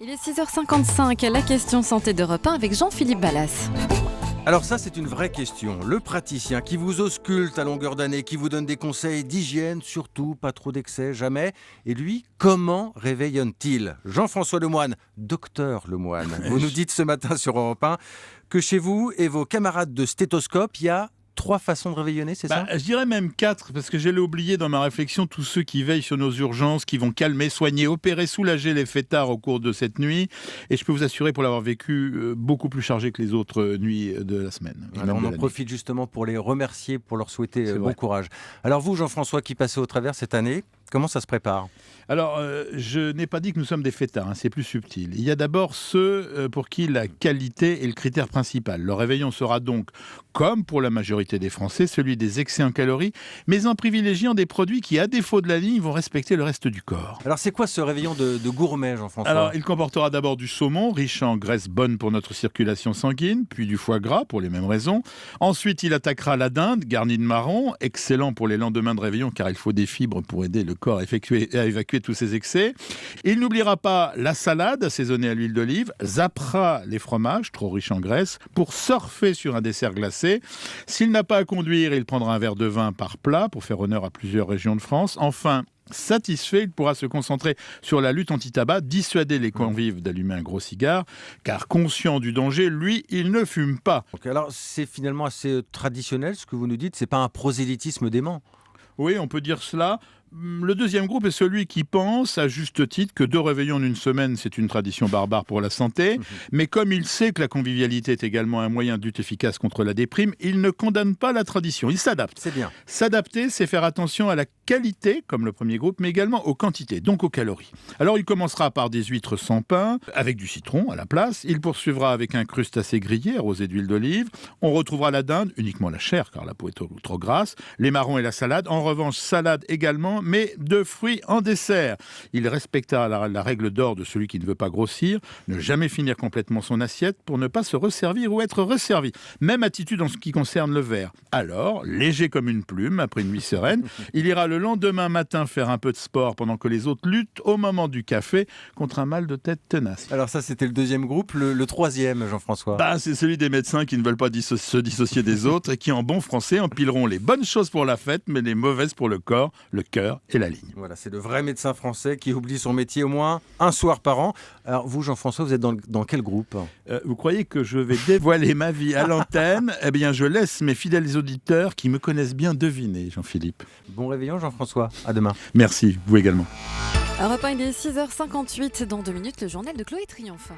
Il est 6h55, la question santé d'Europe 1 avec Jean-Philippe Ballas. Alors ça, c'est une vraie question. Le praticien qui vous ausculte à longueur d'année, qui vous donne des conseils d'hygiène, surtout pas trop d'excès, jamais. Et lui, comment réveillonne-t-il ? Jean-François Lemoine, docteur Lemoine, vous nous dites ce matin sur Europe 1 que chez vous et vos camarades de stéthoscope, il y a 3 façons de réveillonner, c'est ça ? Je dirais même 4, parce que j'allais oublier dans ma réflexion tous ceux qui veillent sur nos urgences, qui vont calmer, soigner, opérer, soulager les fêtards au cours de cette nuit. Et je peux vous assurer, pour l'avoir vécu, beaucoup plus chargé que les autres nuits de la semaine. Alors on en profite justement pour les remercier, pour leur souhaiter bon courage. Alors vous, Jean-François, qui passez au travers cette année, comment ça se prépare ? Alors, je n'ai pas dit que nous sommes des fêtards, c'est plus subtil. Il y a d'abord ceux pour qui la qualité est le critère principal. Le réveillon sera donc, comme pour la majorité des Français, celui des excès en calories, mais en privilégiant des produits qui, à défaut de la ligne, vont respecter le reste du corps. Alors c'est quoi ce réveillon de gourmet, Jean-François ? Alors, il comportera d'abord du saumon, riche en graisse bonne pour notre circulation sanguine, puis du foie gras, pour les mêmes raisons. Ensuite, il attaquera la dinde, garnie de marron, excellent pour les lendemains de réveillon, car il faut des fibres pour aider le corps à évacuer tous ces excès. Il n'oubliera pas la salade assaisonnée à l'huile d'olive, zappera les fromages, trop riches en graisse, pour surfer sur un dessert glacé. S'il n'a pas à conduire, il prendra un verre de vin par plat pour faire honneur à plusieurs régions de France. Enfin, satisfait, il pourra se concentrer sur la lutte anti-tabac, dissuader les convives d'allumer un gros cigare, car conscient du danger, lui, il ne fume pas. Okay, alors c'est finalement assez traditionnel ce que vous nous dites, c'est pas un prosélytisme dément. Oui, on peut dire cela. Le deuxième groupe est celui qui pense, à juste titre, que 2 réveillons en une semaine, c'est une tradition barbare pour la santé. Mais comme il sait que la convivialité est également un moyen de lutte efficace contre la déprime, il ne condamne pas la tradition, il s'adapte. C'est bien. S'adapter, c'est faire attention à la qualité, comme le premier groupe, mais également aux quantités, donc aux calories. Alors il commencera par des huîtres sans pain, avec du citron à la place. Il poursuivra avec un crustacé grillé, arrosé d'huile d'olive. On retrouvera la dinde, uniquement la chair, car la peau est trop grasse, les marrons et la salade. En revanche, salade également, mais de fruits en dessert. Il respectera la règle d'or de celui qui ne veut pas grossir, ne jamais finir complètement son assiette pour ne pas se resservir ou être resservi. Même attitude en ce qui concerne le verre. Alors, léger comme une plume, après une nuit sereine, il ira le lendemain matin faire un peu de sport pendant que les autres luttent au moment du café contre un mal de tête tenace. Alors ça, c'était le deuxième groupe. Le troisième, Jean-François ? C'est celui des médecins qui ne veulent pas se dissocier des autres et qui, en bon français, empileront les bonnes choses pour la fête, mais les mauvaises pour le corps, le cœur et la ligne. Voilà, c'est le vrai médecin français qui oublie son métier au moins un soir par an. Alors vous, Jean-François, vous êtes dans quel groupe ? Vous croyez que je vais dévoiler ma vie à l'antenne ? Eh bien, je laisse mes fidèles auditeurs qui me connaissent bien deviner, Jean-Philippe. Bon réveillon, Jean-François. À demain. Merci, vous également. Europe 1, il est 6h58. Dans 2 minutes, le journal de Chloé Triomphe.